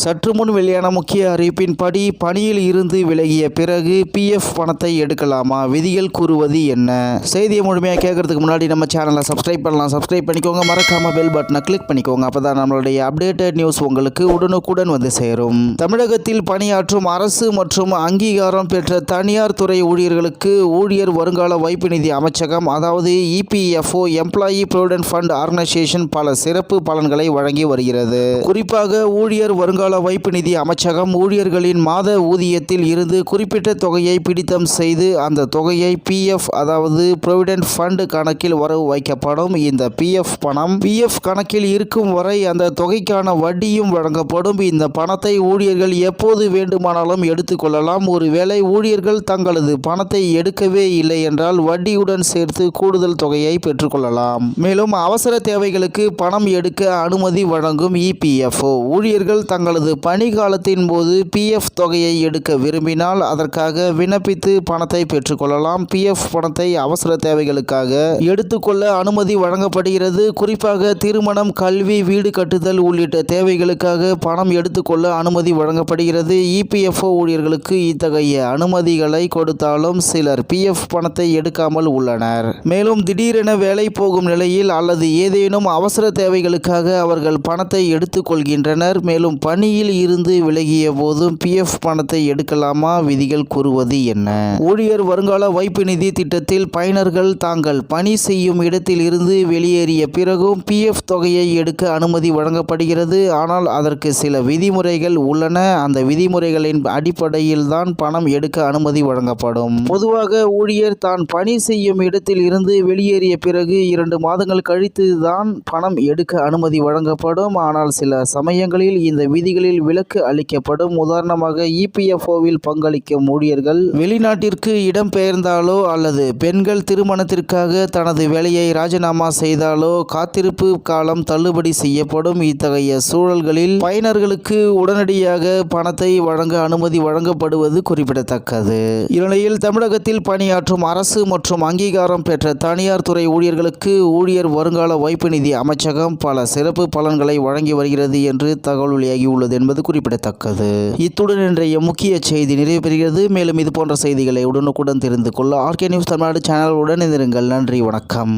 சற்று முன் வெளியான முக்கிய அறிவிப்பின்படி பணியில் இருந்து விலகிய பிறகு பிஎஃப் பணத்தை எடுக்கலாமா? விதிகள் கூறுவது என்ன? செய்தியை முழுமையாக கேட்கறதுக்கு முன்னாடி நம்ம சேனலை சப்ஸ்கிரைப் பண்ணலாம். சப்ஸ்கிரைப் பண்ணிக்கோங்க. மறக்காம பெல் பட்டனை கிளிக் பண்ணிக்கோங்க. அப்பதான் நம்மளுடைய அப்டேட்டட் நியூஸ் உங்களுக்கு உடனுக்குடன் வந்து சேரும். தமிழகத்தில் பணியாற்றும் அரசு மற்றும் அங்கீகாரம் பெற்ற தனியார் துறை ஊழியர்களுக்கு ஊழியர் வருங்கால வைப்பு நிதி அமைச்சகம், அதாவது EPFO, employee provident fund organisation பல சிறப்பு பலன்களை வழங்கி வருகிறது. குறிப்பாக ஊழியர் வருங்கால வைப்பு நிதி அமைச்சகம் ஊழியர்களின் மாத ஊதியத்தில் இருந்து குறிப்பிட்ட தொகையை பிடித்தம் செய்து அந்த தொகையை பிஎஃப், அதாவது ப்ரொவிடென்ட் ஃபண்ட் கணக்கில் வரவு வைக்கப்படும். இந்த பிஎஃப் பணம் பிஎஃப் கணக்கில் இருக்கும் வரை அந்த தொகைக்கான வட்டியும் வழங்கப்படும். இந்த பணத்தை ஊழியர்கள் எப்போது வேண்டுமானாலும் எடுத்துக்கொள்ளலாம். ஒருவேளை ஊழியர்கள் தங்களது பணத்தை எடுக்கவே இல்லை என்றால் வட்டியுடன் சேர்த்து கூடுதல் தொகையை பெற்றுக்கொள்ளலாம். மேலும் அவசர தேவைகளுக்கு பணம் எடுக்க அனுமதி வழங்கும் இபிஎஃப்ஓ ஊழியர்கள் தங்களது பணி காலத்தின் போது பிஎஃப் தொகையை எடுக்க விரும்பினால் அதற்காக விண்ணப்பித்து பணத்தை பெற்றுக்கொள்ளலாம். பிஎஃப் பணத்தை அவசர தேவைகளுக்காக எடுத்துக்கொள்ள அனுமதி வழங்கப்படுகிறது. குறிப்பாக திருமணம், கல்வி, வீடு கட்டுதல் உள்ளிட்ட தேவைகளுக்காக பணம் எடுத்துக்கொள்ள அனுமதி வழங்கப்படுகிறது. இபிஎஃப்ஓ ஊழியர்களுக்கு இத்தகைய அனுமதிகளை கொடுத்தாலும் சிலர் பிஎஃப் பணத்தை எடுக்காமல் உள்ளனர். மேலும் திடீரென வேலை போகும் நிலையில் அல்லது ஏதேனும் அவசர தேவைகளுக்காக அவர்கள் பணத்தை எடுத்துக்கொள்கின்றனர். மேலும் பணியில் இருந்து விலகிய போதும் பிஎஃப் பணத்தை எடுக்கலாமா? விதிகள் கூறுவது என்ன? ஊழியர் வருங்கால வைப்பு நிதி திட்டத்தில் பயனர்கள் தாங்கள் பணி செய்யும் இடத்தில் இருந்து வெளியேறிய பிறகும் பிஎஃப் தொகையை எடுக்க அனுமதி வழங்கப்படுகிறது. ஆனால் அதற்கு சில விதிமுறைகள் உள்ளன. அந்த விதிமுறைகளின் அடிப்படையில் தான் பணம் எடுக்க அனுமதி வழங்கப்படும். பொதுவாக ஊழியர் தான் பணி செய்யும் இடத்தில் இருந்து வெளியேறிய பிறகு 2 மாதங்கள் கழித்து தான் பணம் எடுக்க அனுமதி வழங்கப்படும். ஆனால் சில சமயங்களில் இந்த விதிகளில் விலக்கு அளிக்கப்படும். உதாரணமாக இபிஎஃப்ஓவில் பங்களிக்கும் ஊழியர்கள் வெளிநாட்டிற்கு இடம்பெயர்ந்தாலோ அல்லது பெண்கள் திருமணத்திற்காக தனது வேலையை ராஜினாமா செய்தாலோ காத்திருப்பு காலம் தள்ளுபடி செய்யப்படும். இத்தகைய சூழல்களில் பயனர்களுக்கு உடனடியாக பணத்தை வழங்க அனுமதி வழங்கப்படுவது குறிப்பிடத்தக்கது. இந்நிலையில் தமிழகத்தில் பணியாற்றும் அரசு மற்றும் அங்கீகாரம் பெற்ற தனியார் துறை ஊழியர்களுக்கு ஊழியர் வருங்கால வைப்பு நிதி அமைச்சகம் பல சிறப்பு பலன்களை வழங்கி வருகிறது என்று தகவல் வெளியாகியுள்ளது என்பது குறிப்பிடத்தக்கது. இத்துடன் இன்றைய முக்கிய செய்தி நிறைவு பெறுகிறது. மேலும் இது போன்ற செய்திகளை உடனுக்குடன் தெரிந்து கொள்ள ஆர்கே நியூஸ் தமிழ்நாடு சேனலுடன் இணைந்திருங்கள். நன்றி, வணக்கம்.